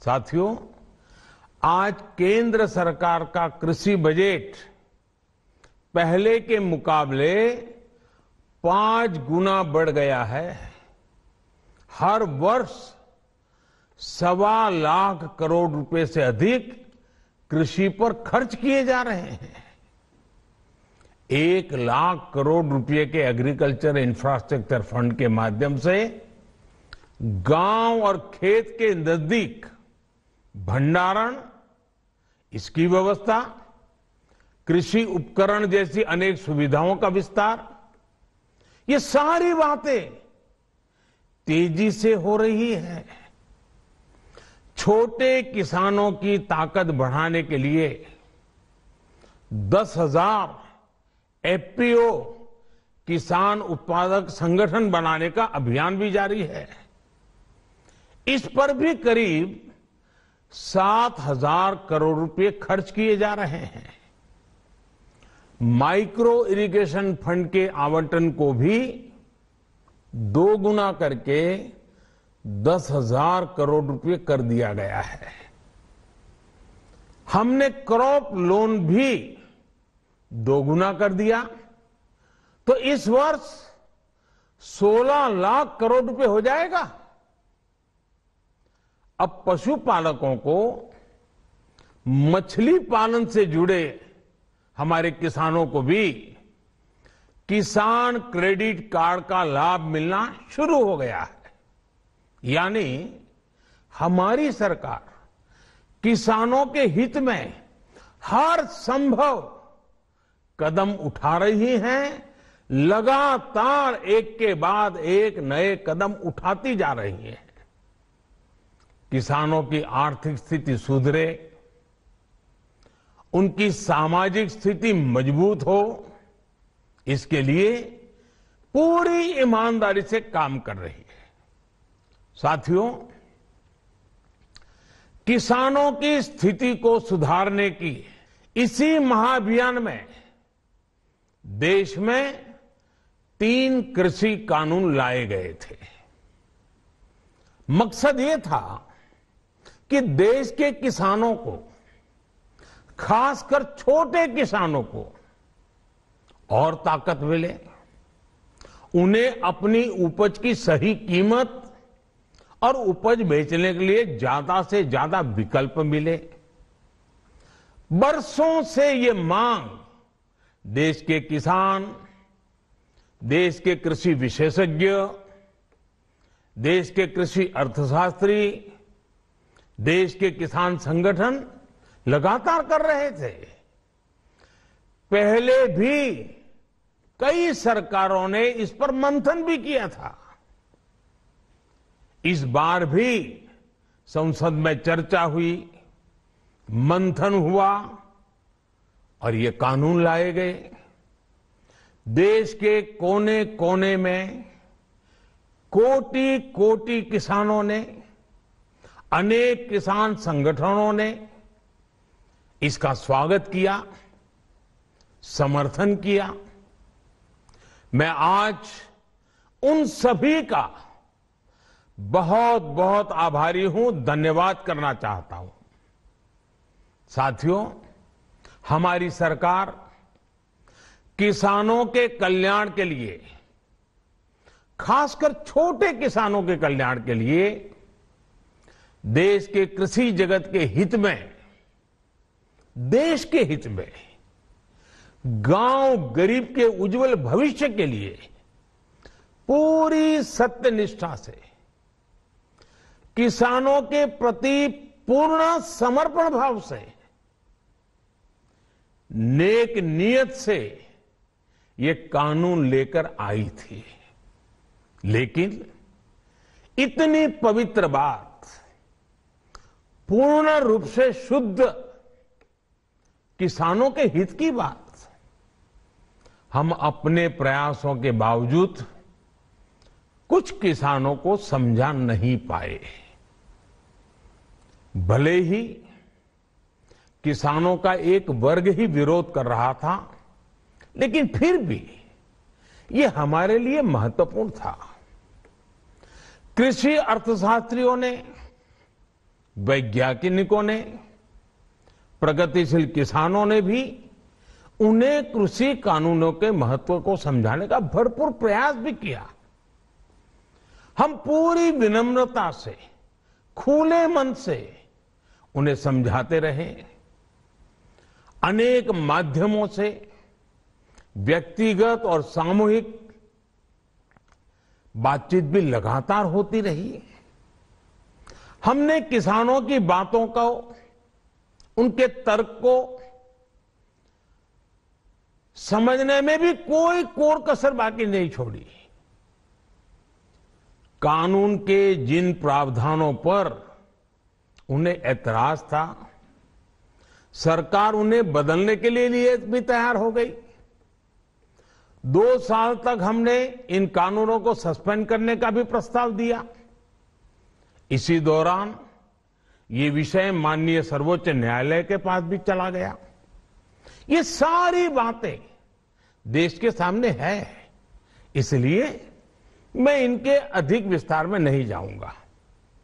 साथियों, आज केंद्र सरकार का कृषि बजट पहले के मुकाबले 5 गुना बढ़ गया है। हर वर्ष 1.25 लाख करोड़ रुपए से अधिक कृषि पर खर्च किए जा रहे हैं। 1 लाख करोड़ रुपए के एग्रीकल्चर इंफ्रास्ट्रक्चर फंड के माध्यम से गांव और खेत के नजदीक भंडारण, इसकी व्यवस्था, कृषि उपकरण जैसी अनेक सुविधाओं का विस्तार, ये सारी बातें तेजी से हो रही है। छोटे किसानों की ताकत बढ़ाने के लिए 10,000 एफपीओ किसान उत्पादक संगठन बनाने का अभियान भी जारी है। इस पर भी करीब 7,000 करोड़ रुपए खर्च किए जा रहे हैं। माइक्रो इरिगेशन फंड के आवंटन को भी 2 गुना करके 10,000 करोड़ रुपए कर दिया गया है। हमने क्रॉप लोन भी 2 गुना कर दिया, तो इस वर्ष 16 लाख करोड़ रुपए हो जाएगा। अब पशुपालकों को मछली पालन से जुड़े हमारे किसानों को भी किसान क्रेडिट कार्ड का लाभ मिलना शुरू हो गया है। यानी हमारी सरकार किसानों के हित में हर संभव कदम उठा रही है। लगातार एक के बाद एक नए कदम उठाती जा रही है। किसानों की आर्थिक स्थिति सुधरे, उनकी सामाजिक स्थिति मजबूत हो, इसके लिए पूरी ईमानदारी से काम कर रही है। साथियों, किसानों की स्थिति को सुधारने की इसी महाअभियान में देश में 3 कृषि कानून लाए गए थे। मकसद ये था कि देश के किसानों को, खासकर छोटे किसानों को और ताकत मिले, उन्हें अपनी उपज की सही कीमत और उपज बेचने के लिए ज्यादा से ज्यादा विकल्प मिले। बरसों से ये मांग देश के किसान, देश के कृषि विशेषज्ञ, देश के कृषि अर्थशास्त्री, देश के किसान संगठन लगातार कर रहे थे। पहले भी कई सरकारों ने इस पर मंथन भी किया था। इस बार भी संसद में चर्चा हुई, मंथन हुआ और ये कानून लाए गए। देश के कोने कोने में कोटि कोटि किसानों ने, अनेक किसान संगठनों ने इसका स्वागत किया, समर्थन किया। मैं आज उन सभी का बहुत बहुत आभारी हूं, धन्यवाद करना चाहता हूं। साथियों, हमारी सरकार किसानों के कल्याण के लिए, खासकर छोटे किसानों के कल्याण के लिए, देश के कृषि जगत के हित में, देश के हित में, गांव गरीब के उज्जवल भविष्य के लिए पूरी सत्यनिष्ठा से, किसानों के प्रति पूर्ण समर्पण भाव से, नेक नियत से ये कानून लेकर आई थी। लेकिन इतनी पवित्र बात, पूर्ण रूप से शुद्ध किसानों के हित की बात, हम अपने प्रयासों के बावजूद कुछ किसानों को समझा नहीं पाए। भले ही किसानों का एक वर्ग ही विरोध कर रहा था, लेकिन फिर भी ये हमारे लिए महत्वपूर्ण था। कृषि अर्थशास्त्रियों ने, वैज्ञानिकों ने, प्रगतिशील किसानों ने भी उन्हें कृषि कानूनों के महत्व को समझाने का भरपूर प्रयास भी किया। हम पूरी विनम्रता से, खुले मन से उन्हें समझाते रहे। अनेक माध्यमों से व्यक्तिगत और सामूहिक बातचीत भी लगातार होती रही। हमने किसानों की बातों को, उनके तर्क को समझने में भी कोई कोर कसर बाकी नहीं छोड़ी। कानून के जिन प्रावधानों पर उन्हें ऐतराज था, सरकार उन्हें बदलने के लिए भी तैयार हो गई। 2 साल तक हमने इन कानूनों को सस्पेंड करने का भी प्रस्ताव दिया। इसी दौरान ये विषय माननीय सर्वोच्च न्यायालय के पास भी चला गया। ये सारी बातें देश के सामने है, इसलिए मैं इनके अधिक विस्तार में नहीं जाऊंगा।